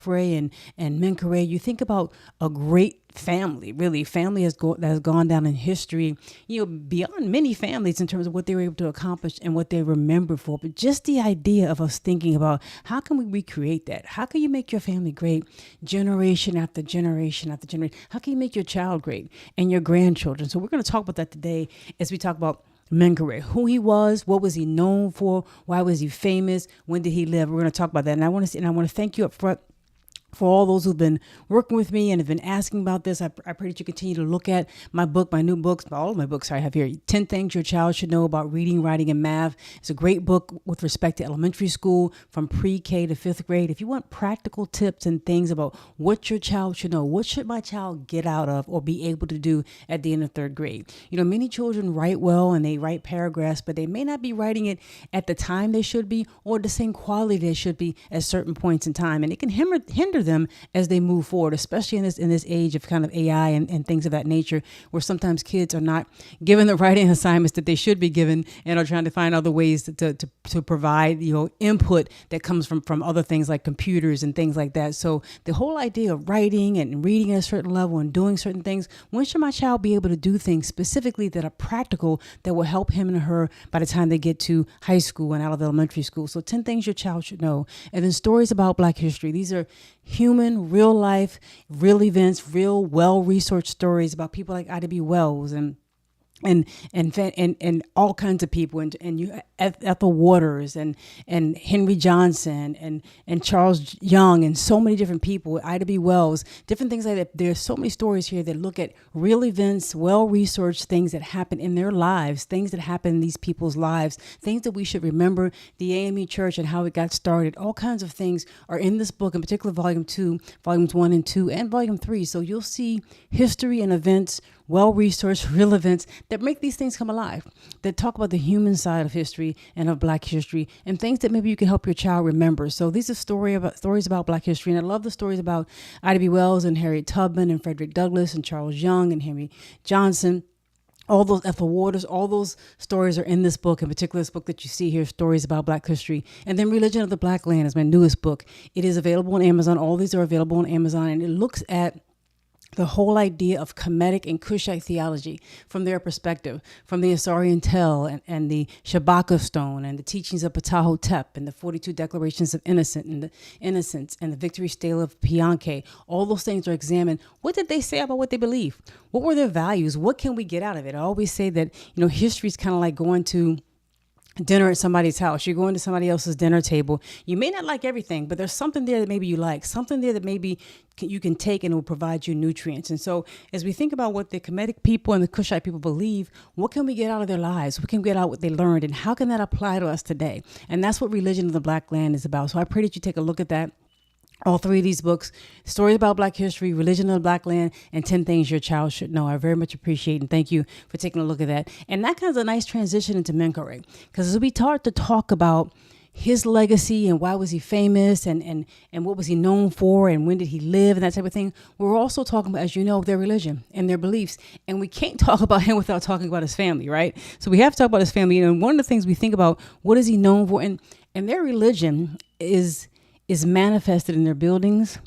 Khafre and Menkaure, you think about a great family, really. Family that has gone down in history, beyond many families in terms of what they were able to accomplish and what they remember for. But just the idea of us thinking about how can we recreate that? How can you make your family great generation after generation after generation? How can you make your child great and your grandchildren? So we're going to talk about that today as we talk about Menkaure, who he was, what was he known for, why was he famous, when did he live? We're going to talk about that, and I want to thank you up front for all those who've been working with me and have been asking about this. I pray that you continue to look at my book, my new books, all of my books I have here. 10 Things Your Child Should Know About Reading, Writing, and Math. It's a great book with respect to elementary school from pre-K to fifth grade. If you want practical tips and things about what your child should know, what should my child get out of or be able to do at the end of third grade? Many children write well and they write paragraphs, but they may not be writing it at the time they should be or the same quality they should be at certain points in time. And it can hinder them as they move forward, especially in this age of kind of AI and things of that nature, where sometimes kids are not given the writing assignments that they should be given and are trying to find other ways to provide input that comes from other things like computers and things like that. So the whole idea of writing and reading at a certain level and doing certain things, when should my child be able to do things specifically that are practical that will help him and her by the time they get to high school and out of elementary school? So 10 things your child should know. And then stories about Black history. These are human, real life, real events, real well-researched stories about people like Ida B. Wells and all kinds of people and you Ethel Waters and Henry Johnson and Charles Young and so many different people, Ida B. Wells, different things like that. There's so many stories here that look at real events, well-researched things that happen in their lives, things that happen in these people's lives, things that we should remember, the AME Church and how it got started. All kinds of things are in this book, in particular volume 2, volumes 1 and 2, and volume 3. So you'll see history and events, well-researched, real events that make these things come alive, that talk about the human side of history and of Black history and things that maybe you can help your child remember. So these are stories about Black history. And I love the stories about Ida B. Wells and Harriet Tubman and Frederick Douglass and Charles Young and Henry Johnson. All those Ethel Waters, all those stories are in this book, in particular this book that you see here, Stories About Black History. And then Religion of the Black Land is my newest book. It is available on Amazon. All these are available on Amazon, and it looks at the whole idea of Kemetic and Cushite theology from their perspective, from the Asarian Tel and the Shabaka stone and the teachings of Ptahhotep and the 42 declarations of innocence and the victory stele of Pianke. All those things are examined. What did they say about what they believe? What were their values? What can we get out of it? I always say that, history is kind of like going to dinner at somebody's house. You're going to somebody else's dinner table. You may not like everything, but there's something there that maybe you like, something there that maybe you can take and it will provide you nutrients. And so as we think about what the Kemetic people and the Cushite people believe, what can we get out of their lives? What can we get out what they learned? And how can that apply to us today? And that's what Religion of the Black Land is about. So I pray that you take a look at that. All three of these books, Stories About Black History, Religion of the Black Land, and 10 Things Your Child Should Know. I very much appreciate and thank you for taking a look at that. And that kind of a nice transition into Menkaure, because as we start to talk about his legacy and why was he famous and what was he known for and when did he live and that type of thing, we're also talking about, as you know, their religion and their beliefs. And we can't talk about him without talking about his family, right? So we have to talk about his family. And one of the things we think about, what is he known for? And their religion is manifested in their buildings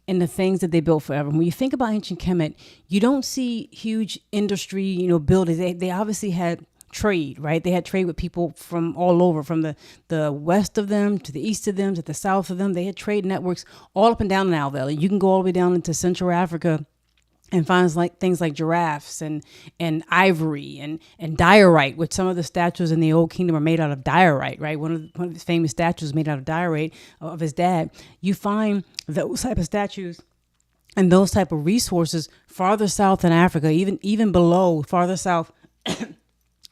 and the things that they built forever. When you think about ancient Kemet, you don't see huge industry, buildings. They obviously had trade, right? They had trade with people from all over, from the west of them to the east of them to the south of them. They had trade networks all up and down the Nile Valley. You can go all the way down into Central Africa and finds like things like giraffes and ivory and diorite, which some of the statues in the Old Kingdom are made out of diorite, right? One of his famous statues made out of diorite of his dad. You find those type of statues and those type of resources farther south in Africa, even below, farther south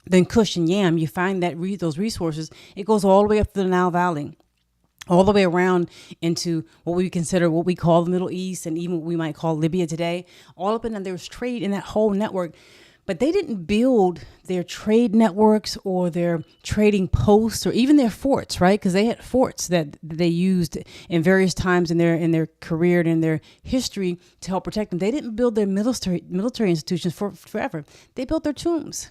than Kush and Yam. You find that those resources, it goes all the way up to the Nile Valley, all the way around into what we call the Middle East and even what we might call Libya today. All up and down, there's trade in that whole network. But they didn't build their trade networks or their trading posts or even their forts, right? Because they had forts that they used in various times in their career and in their history to help protect them. They didn't build their military institutions forever. They built their tombs.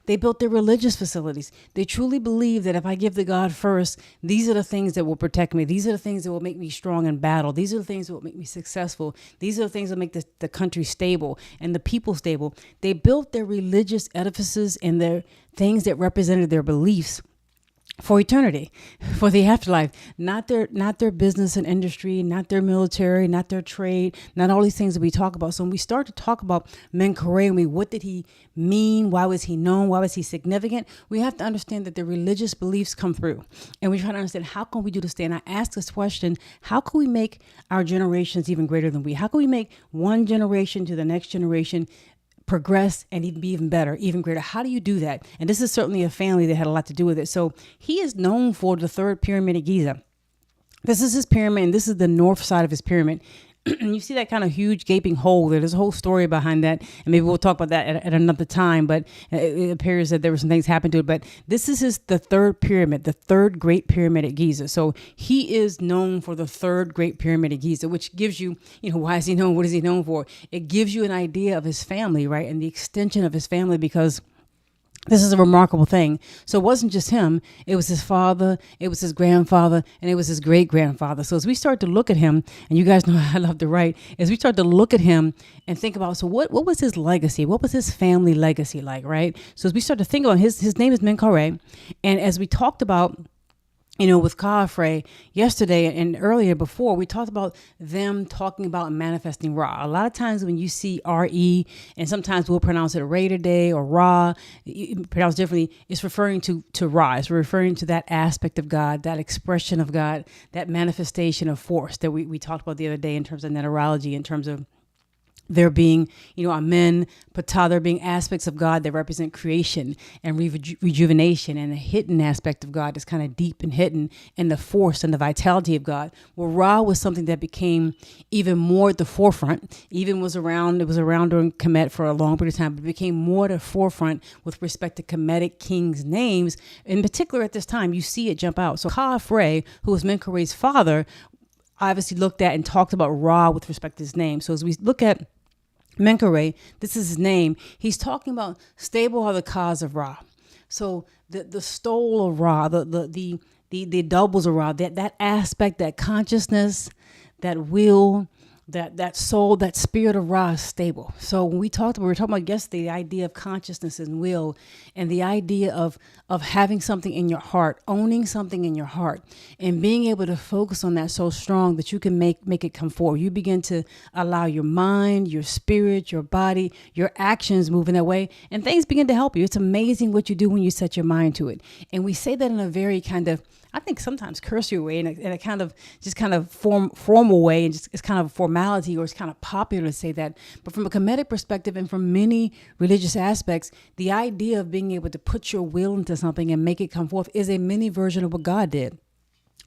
They built their religious facilities. They truly believe that if I give to God first, these are the things that will protect me. These are the things that will make me strong in battle. These are the things that will make me successful. These are the things that make the country stable and the people stable. They built their religious edifices and their things that represented their beliefs for eternity, for the afterlife, not their business and industry, not their military, not their trade, not all these things that we talk about. So when we start to talk about Menkaure, what did he mean? Why was he known? Why was he significant? We have to understand that the religious beliefs come through, and we try to understand how can we do this. And I ask this question: how can we make our generations even greater than we? How can we make one generation to the next generation progress and even be even better, even greater? How do you do that? And this is certainly a family that had a lot to do with it. So he is known for the third pyramid of Giza. This is his pyramid, and this is the north side of his pyramid. And you see that kind of huge gaping hole there. There's a whole story behind that, and maybe we'll talk about that at another time, but it appears that there were some things happened to it. But this is the third pyramid, the third great pyramid at Giza. So he is known for the third great pyramid at Giza, which gives you, why is he known? What is he known for? It gives you an idea of his family, right? And the extension of his family, because this is a remarkable thing. So it wasn't just him. It was his father, it was his grandfather, and it was his great-grandfather. So as we start to look at him, and you guys know I love to write, as we start to look at him and think about, so what was his legacy? What was his family legacy like, right? So as we start to think about his name is Menkaure. And as we talked about, with Khafre yesterday and earlier before, we talked about them talking about manifesting Ra. A lot of times when you see R-E, and sometimes we'll pronounce it Ray today or Ra, pronounced differently, it's referring to Ra. It's referring to that aspect of God, that expression of God, that manifestation of force that we talked about the other day in terms of netterology, in terms of there being, Amen, Ptah, there being aspects of God that represent creation and rejuvenation, and a hidden aspect of God that's kind of deep and hidden, and the force and the vitality of God. Well, Ra was something that became even more at the forefront, it was around during Kemet for a long period of time, but it became more at the forefront with respect to Kemetic kings' names. In particular, at this time, you see it jump out. So Khafre, who was Menkaure's father, obviously looked at and talked about Ra with respect to his name. So as we look at Menkaure, this is his name. He's talking about stable are the cause of Ra. So the stole of Ra, the doubles of Ra, that aspect, that consciousness, that will, that soul, that spirit of Ra is stable. So when we were talking about yesterday, the idea of consciousness and will, and the idea of having something in your heart, owning something in your heart, and being able to focus on that so strong that you can make it come forward. You begin to allow your mind, your spirit, your body, your actions move in that way, and things begin to help you. It's amazing what you do when you set your mind to it. And we say that in a very kind of, I think sometimes cursory way, in a kind of formal way, and it's kind of formality, or it's kind of popular to say that. But from a Kemetic perspective, and from many religious aspects, the idea of being able to put your will into something and make it come forth is a mini version of what God did.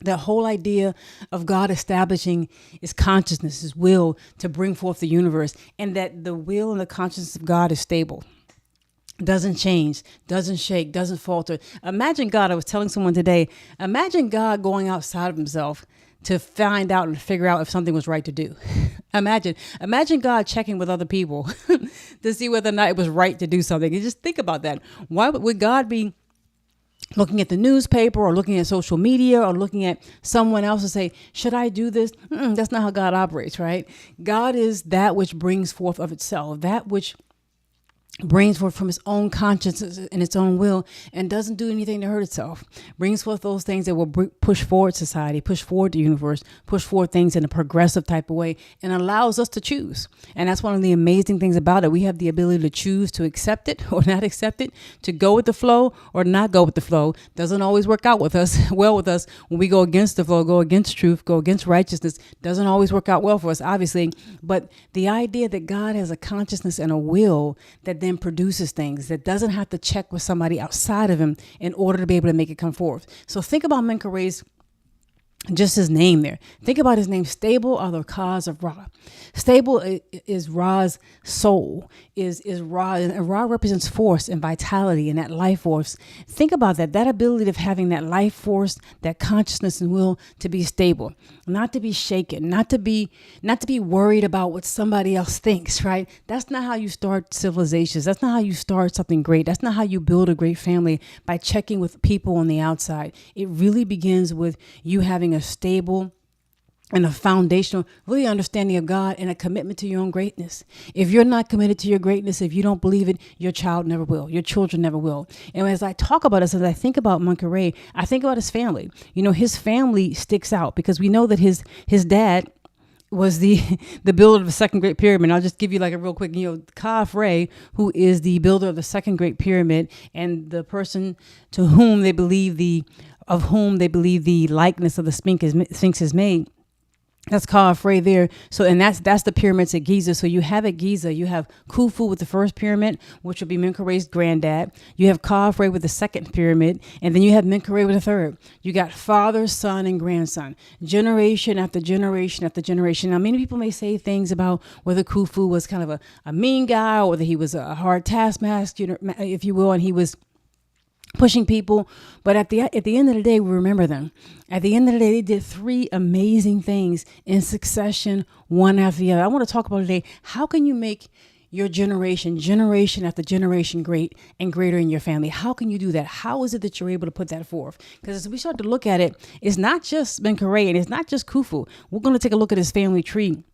The whole idea of God establishing his consciousness, his will to bring forth the universe, and that the will and the consciousness of God is stable. Doesn't change, doesn't shake, doesn't falter. Imagine God, I was telling someone today, imagine God going outside of himself to find out and figure out if something was right to do. Imagine God checking with other people to see whether or not it was right to do something. And just think about that. Why would God be looking at the newspaper or looking at social media or looking at someone else and say, should I do this? That's not how God operates, right? God is that which brings forth of itself, that which brings forth from its own consciousness and its own will, and doesn't do anything to hurt itself. Brings forth those things that will push forward society, push forward the universe, push forward things in a progressive type of way, and allows us to choose. And that's one of the amazing things about it. We have the ability to choose to accept it or not accept it, to go with the flow or not go with the flow. Doesn't always work out with us, well with us, when we go against the flow, go against truth, go against righteousness. Doesn't always work out well for us, obviously. But the idea that God has a consciousness and a will that then produces things, that doesn't have to check with somebody outside of him in order to be able to make it come forth. So think about Menkaure's Just his name there. Think about his name. Stable are the cause of Ra. Stable is Ra's soul, is Ra, and Ra represents force and vitality and that life force. Think about that ability of having that life force, that consciousness and will to be stable, not to be shaken, not to be worried about what somebody else thinks, right? That's not how you start civilizations. That's not how you start something great. That's not how you build a great family, by checking with people on the outside. It really begins with you having a stable and a foundational, really understanding of God and a commitment to your own greatness. If you're not committed to your greatness, if you don't believe it, your child never will. Your children never will. And as I talk about this, as I think about Menkaure, I think about his family. His family sticks out because we know that his dad was the builder of the second Great Pyramid. I'll just give you like a real quick, Khafre, who is the builder of the second Great Pyramid, and the person of whom they believe the likeness of the Sphinx is made. That's Khafre there. So, and that's the pyramids at Giza. So you have at Giza, you have Khufu with the first pyramid, which will be Menkaure's granddad. You have Khafre with the second pyramid, and then you have Menkaure with the third. You got father, son, and grandson, generation after generation after generation. Now, many people may say things about whether Khufu was kind of a mean guy, or whether he was a hard taskmaster, if you will, and he was pushing people. But at the end of the day, we remember them. At the end of the day, they did three amazing things in succession, one after the other. I want to talk about today, how can you make your generation after generation great and greater in your family? How can you do that? How is it that you're able to put that forth? Because as we start to look at it, it's not just Menkaure and it's not just Khufu. We're going to take a look at his family tree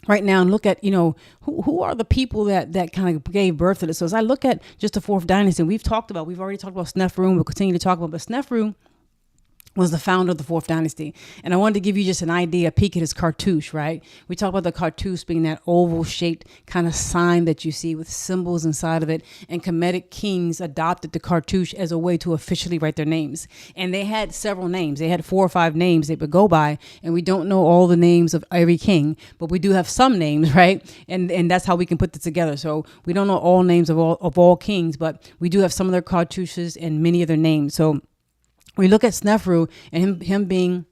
right now and look at, who are the people that kind of gave birth to this. So as I look at just the fourth dynasty, we've already talked about Snefru, we'll continue to talk about, but Snefru was the founder of the fourth dynasty. And I wanted to give you just an idea, a peek at his cartouche, right? We talk about the cartouche being that oval shaped kind of sign that you see with symbols inside of it. And Kemetic kings adopted the cartouche as a way to officially write their names. And they had several names. They had 4 or 5 names they would go by. And we don't know all the names of every king, but we do have some names, right? And that's how we can put this together. So we don't know all names of all kings, but we do have some of their cartouches and many of their names. So we look at Snefru and him being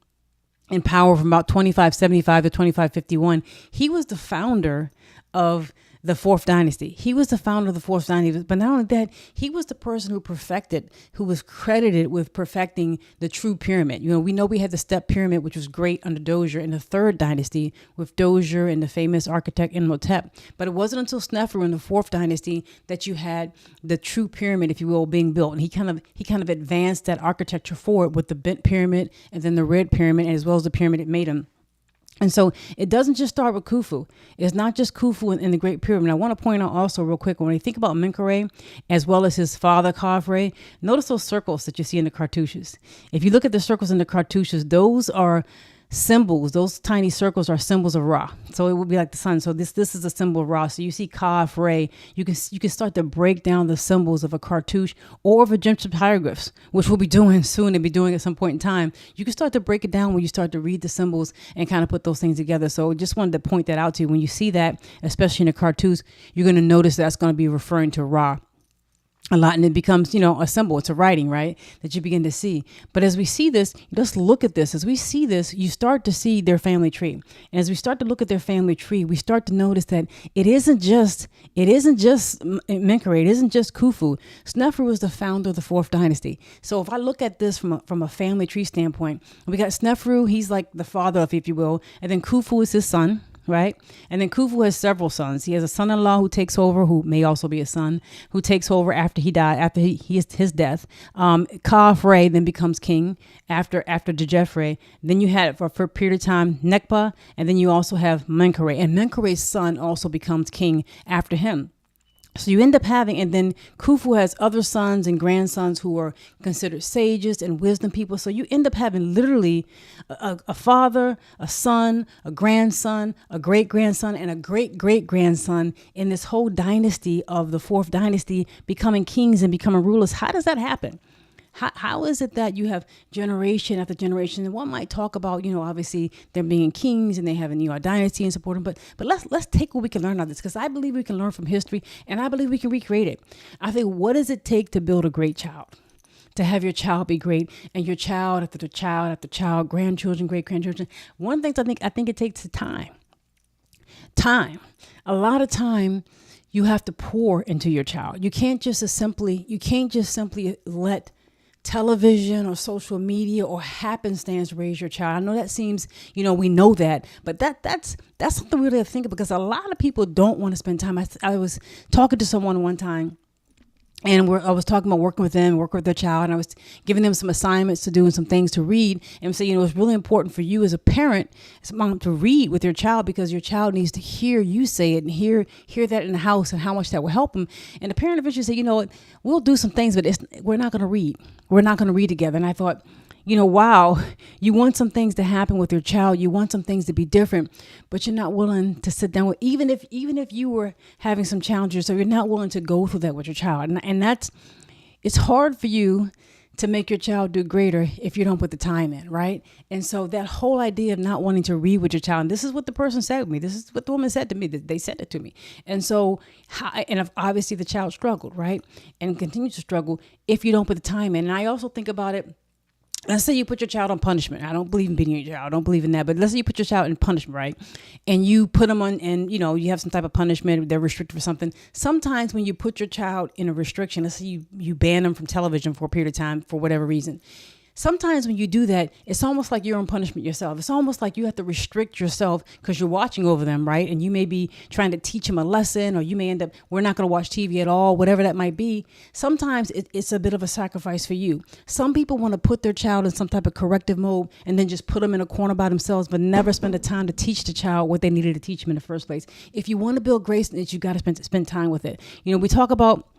in power from about 2575 to 2551. He was the founder of the fourth dynasty. He was the founder of the fourth dynasty. But not only that, he was the person who was credited with perfecting the true pyramid. We know we had the step pyramid, which was great under Dozier in the third dynasty with Dozier and the famous architect Imhotep. But it wasn't until Snefru in the fourth dynasty that you had the true pyramid, if you will, being built. And he kind of advanced that architecture forward with the bent pyramid and then the red pyramid, as well as the pyramid it made him. And so it doesn't just start with Khufu. It's not just Khufu in the Great Pyramid. I want to point out also real quick, when you think about Menkaure, as well as his father, Khafre, notice those circles that you see in the cartouches. If you look at the circles in the cartouches, those are symbols. Those tiny circles are symbols of Ra. So it would be like the sun. So this is a symbol of Ra. So you see Khafre, you can start to break down the symbols of a cartouche or of Egyptian hieroglyphs, which we'll be doing soon and be doing at some point in time. You can start to break it down when you start to read the symbols and kind of put those things together. So just wanted to point that out to you. When you see that, especially in a cartouche, you're going to notice that's going to be referring to Ra a lot, and it becomes, a symbol. It's a writing, right, that you begin to see. But as we see this, just look at this. As we see this, you start to see their family tree. And as we start to look at their family tree, we start to notice that it isn't just Menkaure, it isn't just Khufu. Snefru was the founder of the fourth dynasty. So if I look at this from a family tree standpoint, we got Snefru, he's like the father of, if you will, and then Khufu is his son. Right. And then Khufu has several sons. He has a son-in-law who takes over, who may also be a son, who takes over after he died, after his death. Khafre then becomes king after Djefre. Then you had for a period of time Nekpa, and then you also have Menkaure. And Menkaure's son also becomes king after him. So you end up having, and then Khufu has other sons and grandsons who are considered sages and wisdom people. So you end up having literally a father, a son, a grandson, a great-grandson, and a great-great-grandson in this whole dynasty of the fourth dynasty becoming kings and becoming rulers. How does that happen? How is it that you have generation after generation? And one might talk about, obviously them being kings and they have a dynasty and support them. But let's take what we can learn out of this, because I believe we can learn from history and I believe we can recreate it. I think, what does it take to build a great child? to have your child be great, and your child after the child after child, grandchildren, great grandchildren. One of the things I think it takes time. A lot of time you have to pour into your child. You can't just simply let television or social media or happenstance raise your child. I know that seems, we know that, but that's something really to think of, because a lot of people don't want to spend time. I was talking to someone one time, and I was talking about working with their child, and I was giving them some assignments to do and some things to read, and say, it's really important for you as a parent, as a mom, to read with your child, because your child needs to hear you say it and hear that in the house, and how much that will help them. And the parent eventually said, what, we'll do some things, but we're not going to read. We're not going to read together. And I thought, wow, you want some things to happen with your child. You want some things to be different, but you're not willing to sit down with, even if you were having some challenges, so you're not willing to go through that with your child. And it's hard for you to make your child do greater if you don't put the time in, right? And so that whole idea of not wanting to read with your child, and this is what the person said to me, this is what the woman said to me, they said it to me. And so, obviously the child struggled, right? And continues to struggle if you don't put the time in. And I also think about it, let's say you put your child on punishment. I don't believe in beating your child. I don't believe in that. But let's say you put your child in punishment, right? And you put them on, and you have some type of punishment. They're restricted for something. Sometimes when you put your child in a restriction, let's say you ban them from television for a period of time for whatever reason. Sometimes when you do that, it's almost like you're on punishment yourself. It's almost like you have to restrict yourself because you're watching over them, right? And you may be trying to teach them a lesson, or you may end up, we're not going to watch TV at all, whatever that might be. Sometimes it's a bit of a sacrifice for you. Some people want to put their child in some type of corrective mode and then just put them in a corner by themselves, but never spend the time to teach the child what they needed to teach them in the first place. If you want to build grace, you got to spend time with it. We talk about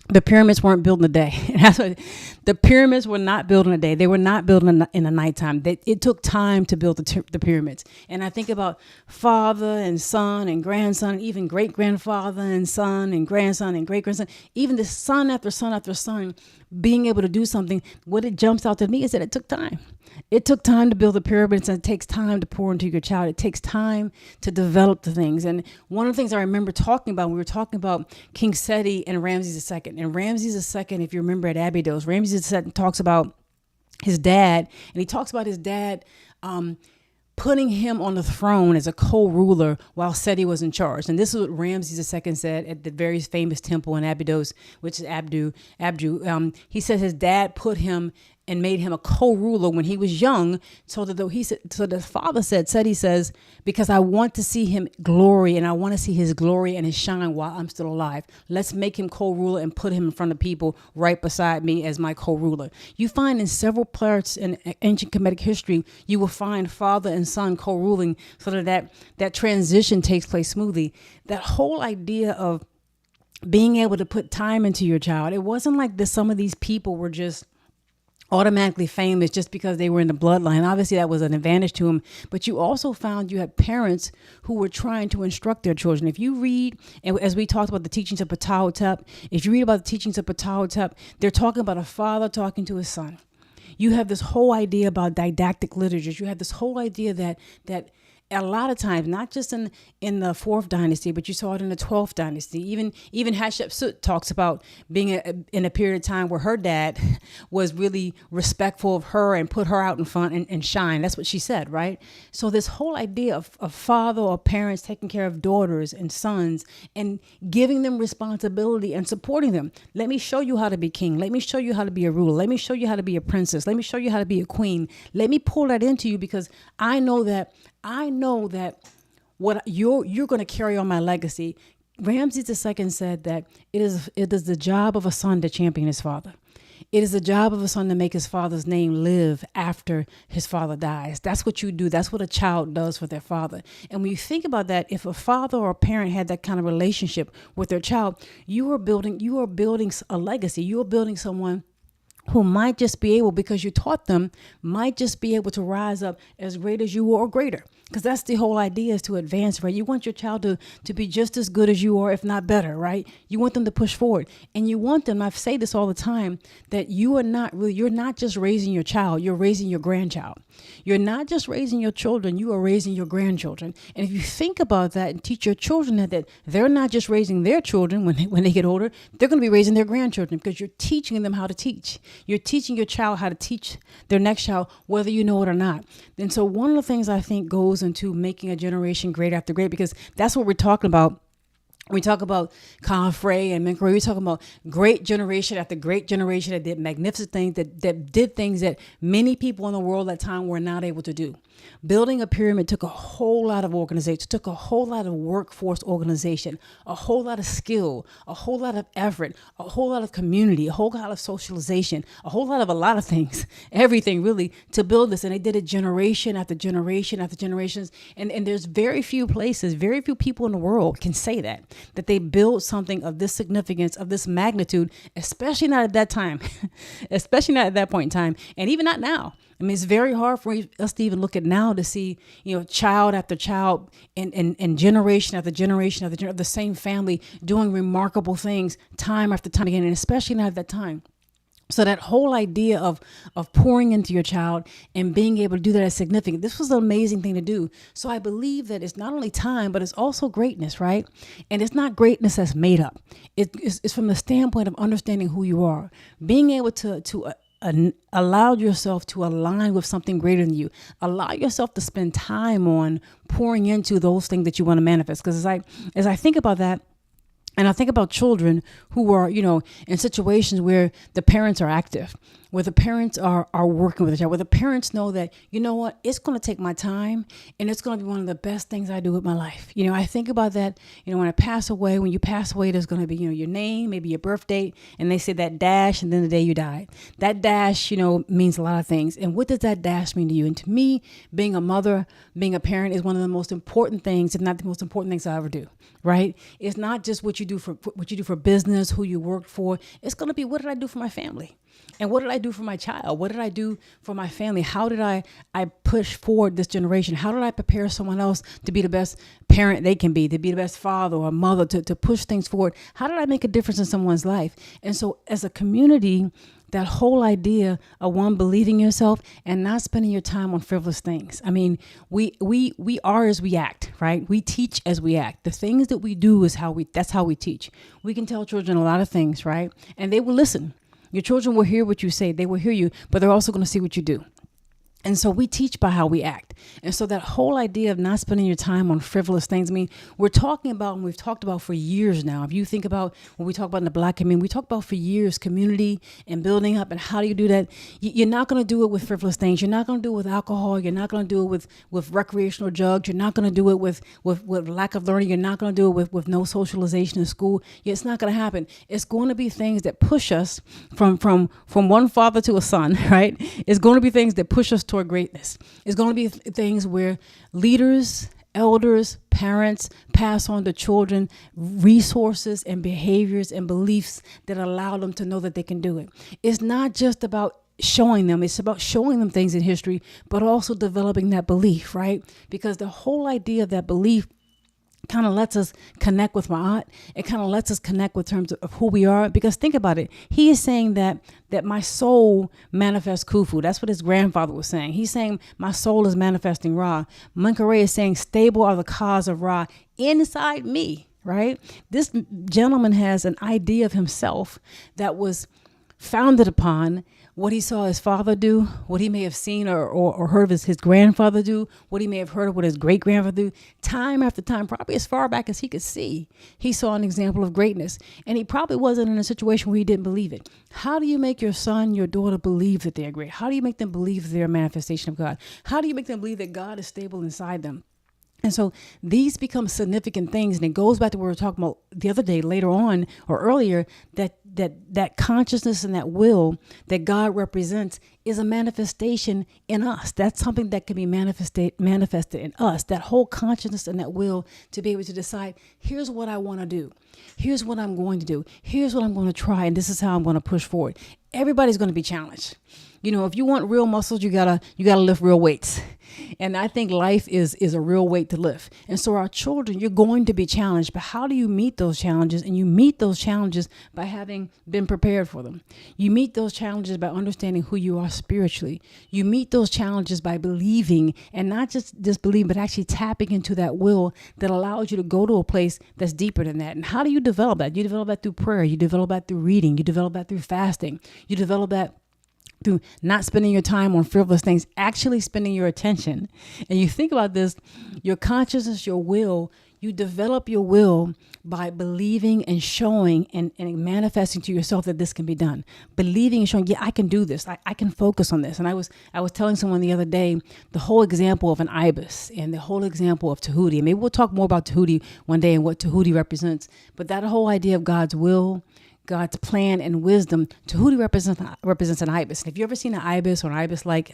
the pyramids weren't built in a day. That's what the pyramids were not built in a day. They were not built in the nighttime. It took time to build the pyramids. And I think about father and son and grandson, even great grandfather and son and grandson and great grandson, even the son after son after son being able to do something. What it jumps out to me is that it took time. It took time to build the pyramids, and it takes time to pour into your child. It takes time to develop the things. And one of the things I remember talking about, we were talking about King Seti and Ramses II. And Ramses II, if you remember at Abydos, Ramses II talks about his dad, and he talks about his dad putting him on the throne as a co-ruler while Seti was in charge. And this is what Ramses II said at the very famous temple in Abydos, which is Abdu. He said his dad put him and made him a co-ruler when he was young, so that the father said, Seti says, because I want to see him glory, and I want to see his glory and his shine while I'm still alive. Let's make him co-ruler and put him in front of people right beside me as my co-ruler. You find in several parts in ancient Kemetic history, you will find father and son co-ruling, so that transition takes place smoothly. That whole idea of being able to put time into your child, it wasn't like some of these people were just automatically famous just because they were in the bloodline. Obviously, that was an advantage to them. But you also found you had parents who were trying to instruct their children. If you read, and as we talked about the teachings of Ptah-hotep, if you read about the teachings of Ptah-hotep, they're talking about a father talking to his son. You have this whole idea about didactic literatures. You have this whole idea that a lot of times, not just in the 4th dynasty, but you saw it in the 12th dynasty. Even Hatshepsut talks about being in a period of time where her dad was really respectful of her and put her out in front and shine. That's what she said, right? So this whole idea of father or parents taking care of daughters and sons and giving them responsibility and supporting them. Let me show you how to be king. Let me show you how to be a ruler. Let me show you how to be a princess. Let me show you how to be a queen. Let me pull that into you, because I know that what you're going to carry on my legacy. Ramses II said that it is the job of a son to champion his father. It is the job of a son to make his father's name live after his father dies. That's what you do. That's what a child does for their father. And when you think about that, if a father or a parent had that kind of relationship with their child, you are building a legacy. You are building someone who might just be able, because you taught them, might just be able to rise up as great as you are or greater. Because that's the whole idea, is to advance, right? You want your child to be just as good as you are, if not better, right? You want them to push forward. And you want them, I say this all the time, that you're not just raising your child, you're raising your grandchild. You're not just raising your children, you are raising your grandchildren. And if you think about that and teach your children that they're not just raising their children when they get older, they're going to be raising their grandchildren, because you're teaching them how to teach. You're teaching your child how to teach their next child, whether you know it or not. And so one of the things I think goes into making a generation great after great, because that's what we're talking about. We talk about Khafre and Menkaure. We're talking about great generation after great generation that did magnificent things, that did things that many people in the world at that time were not able to do. Building a pyramid took a whole lot of organization, took a whole lot of workforce organization, a whole lot of skill, a whole lot of effort, a whole lot of community, a whole lot of socialization, a lot of things, everything really to build this. And they did it generation after generation after generations. And there's very few places, very few people in the world can say that they built something of this significance, of this magnitude, especially not at that time, especially not at that point in time, and even not now. I mean, it's very hard for us to even look at now to see, child after child and generation after generation of the same family doing remarkable things time after time again, and especially not at that time. So that whole idea of pouring into your child and being able to do that is significant. This was an amazing thing to do. So I believe that it's not only time, but it's also greatness, right? And it's not greatness that's made up. It's from the standpoint of understanding who you are, being able to allow yourself to align with something greater than you. Allow yourself to spend time on pouring into those things that you want to manifest. Because as I think about that, and I think about children who are, in situations where the parents are active, where the parents are working with the child, where the parents know that, it's going to take my time and it's going to be one of the best things I do with my life. I think about that, when you pass away, there's going to be, your name, maybe your birth date, and they say that dash and then the day you died. That dash, means a lot of things. And what does that dash mean to you? And to me, being a mother, being a parent is one of the most important things, if not the most important things I ever do, right? It's not just what you do for business, who you work for. It's going to be, what did I do for my family? And what did I do for my child? What did I do for my family? How did I push forward this generation? How did I prepare someone else to be the best parent they can be, to be the best father or mother, to push things forward? How did I make a difference in someone's life? And so as a community, that whole idea of one, believing yourself and not spending your time on frivolous things. I mean, we are as we act, right? We teach as we act. The things that we do that's how we teach. We can tell children a lot of things, right? And they will listen. Your children will hear what you say. They will hear you, but they're also going to see what you do. And so we teach by how we act. And so that whole idea of not spending your time on frivolous things, I mean, we're talking about, and we've talked about for years now. If you think about what we talk about in the Black community, we talk about for years, community and building up. And how do you do that? You're not going to do it with frivolous things. You're not going to do it with alcohol. You're not going to do it with recreational drugs. You're not going to do it with lack of learning. You're not going to do it with no socialization in school. It's not going to happen. It's going to be things that push us from one father to a son, right? It's going to be things that push us toward greatness. It's going to be things where leaders, elders, parents pass on to children resources and behaviors and beliefs that allow them to know that they can do it. It's not just about showing them. It's about showing them things in history, but also developing that belief, right? Because the whole idea of that belief kind of lets us connect with Ma'at. It kind of lets us connect with terms of who we are. Because think about it. He is saying that my soul manifests Khufu. That's what his grandfather was saying. He's saying my soul is manifesting Ra. Menkaure is saying stable are the cause of Ra inside me, right? This gentleman has an idea of himself that was founded upon what he saw his father do, what he may have seen or heard of his grandfather do, what he may have heard of what his great-grandfather do. Time after time, probably as far back as he could see, he saw an example of greatness. And he probably wasn't in a situation where he didn't believe it. How do you make your son, your daughter believe that they're great? How do you make them believe they're a manifestation of God? How do you make them believe that God is stable inside them? And so these become significant things. And it goes back to what we were talking about the other day, later on or earlier, that consciousness and that will that God represents is a manifestation in us. That's something that can be manifested in us, that whole consciousness and that will to be able to decide, here's what I want to do. Here's what I'm going to do. Here's what I'm going to try. And this is how I'm going to push forward. Everybody's going to be challenged. If you want real muscles, you gotta lift real weights. And I think life is a real weight to lift. And so our children, you're going to be challenged, but how do you meet those challenges? And you meet those challenges by having been prepared for them. You meet those challenges by understanding who you are spiritually. You meet those challenges by believing, and not just believing, but actually tapping into that will that allows you to go to a place that's deeper than that. And how do you develop that? You develop that through prayer. You develop that through reading. You develop that through fasting. You develop that through not spending your time on frivolous things, actually spending your attention. And you think about this, your consciousness, your will, you develop your will by believing and showing and manifesting to yourself that this can be done. Believing and showing, yeah, I can do this. I can focus on this. And I was telling someone the other day, the whole example of an ibis and the whole example of Tahuti. And maybe we'll talk more about Tahuti one day and what Tahuti represents. But that whole idea of God's will, God's plan and wisdom, Tahuti represents an ibis. And if you've ever seen an ibis or an ibis-like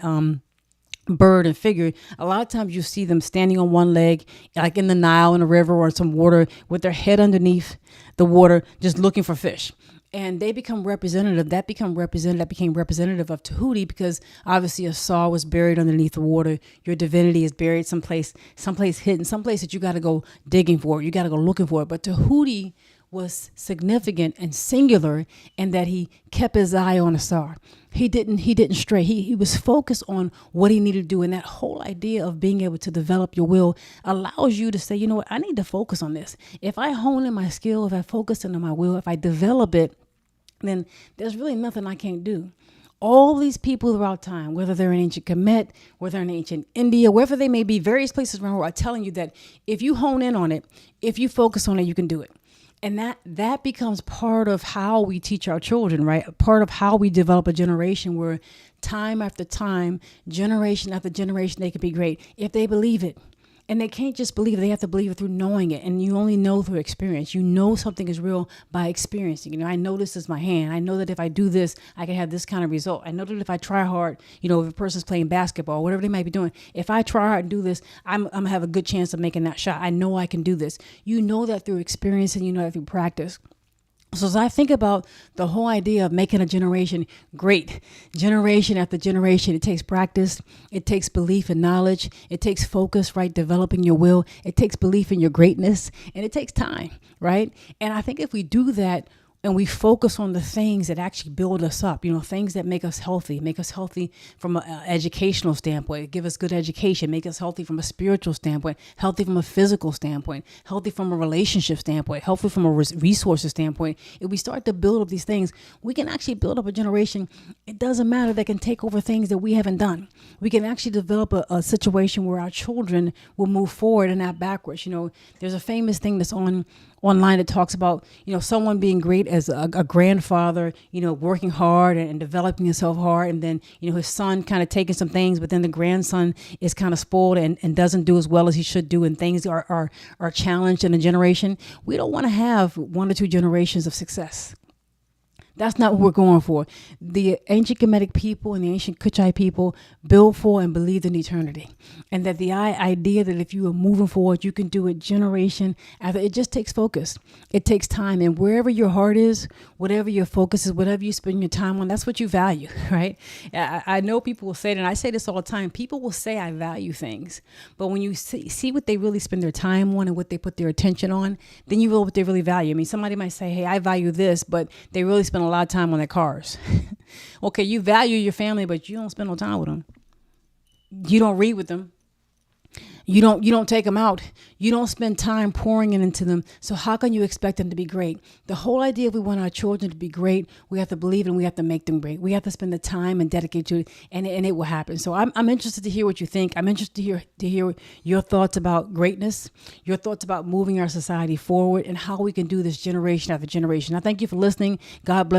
bird and figure, a lot of times you see them standing on one leg, like in the Nile, in a river or in some water, with their head underneath the water, just looking for fish. And they become representative. That became representative of Tahuti, because obviously a saw was buried underneath the water. Your divinity is buried someplace hidden, someplace that you got to go digging for it. You got to go looking for it. But Tahuti was significant and singular in that he kept his eye on a star. He didn't stray. He was focused on what he needed to do. And that whole idea of being able to develop your will allows you to say, you know what, I need to focus on this. If I hone in my skill, if I focus into my will, if I develop it, then there's really nothing I can't do. All these people throughout time, whether they're in ancient Kemet, whether they're in ancient India, wherever they may be, various places around the world, are telling you that if you hone in on it, if you focus on it, you can do it. And that becomes part of how we teach our children, right? Part of how we develop a generation where time after time, generation after generation, they can be great if they believe it. And they can't just believe it. They have to believe it through knowing it. And you only know through experience. You know something is real by experiencing. You know, I know this is my hand. I know that if I do this, I can have this kind of result. I know that if I try hard, you know, if a person's playing basketball, whatever they might be doing, if I try hard and do this, I'm going to have a good chance of making that shot. I know I can do this. You know that through experience, and you know that through practice. So as I think about the whole idea of making a generation great, generation after generation, it takes practice, it takes belief and knowledge, it takes focus, right? Developing your will, it takes belief in your greatness, and it takes time, right? And I think if we do that, and we focus on the things that actually build us up, you know, things that make us healthy from an educational standpoint, give us good education, make us healthy from a spiritual standpoint, healthy from a physical standpoint, healthy from a relationship standpoint, healthy from a resources standpoint. If we start to build up these things, we can actually build up a generation. It doesn't matter, that can take over things that we haven't done. We can actually develop a situation where our children will move forward and not backwards. You know, there's a famous thing that's online that talks about, you know, someone being great as a grandfather, you know, working hard and developing himself hard. And then, you know, his son kind of taking some things, but then the grandson is kind of spoiled and doesn't do as well as he should do. And things are challenged in a generation. We don't want to have 1 or 2 generations of success. That's not what we're going for. The ancient Kemetic people and the ancient Kuchai people built for and believed in eternity. And that the idea that if you are moving forward, you can do it generation after. It just takes focus. It takes time. And wherever your heart is, whatever your focus is, whatever you spend your time on, that's what you value, right? I know people will say that, and I say this all the time. People will say I value things. But when you see what they really spend their time on and what they put their attention on, then you know what they really value. I mean, somebody might say, hey, I value this, but they really spend a lot of time on their cars. Okay, you value your family, but you don't spend no time with them. You don't read with them. You don't take them out. You don't spend time pouring it into them. So how can you expect them to be great? The whole idea, if we want our children to be great, we have to believe and we have to make them great. We have to spend the time and dedicate to it, and it will happen. So I'm interested to hear what you think. I'm interested to hear your thoughts about greatness, your thoughts about moving our society forward, and how we can do this generation after generation. I thank you for listening. God bless.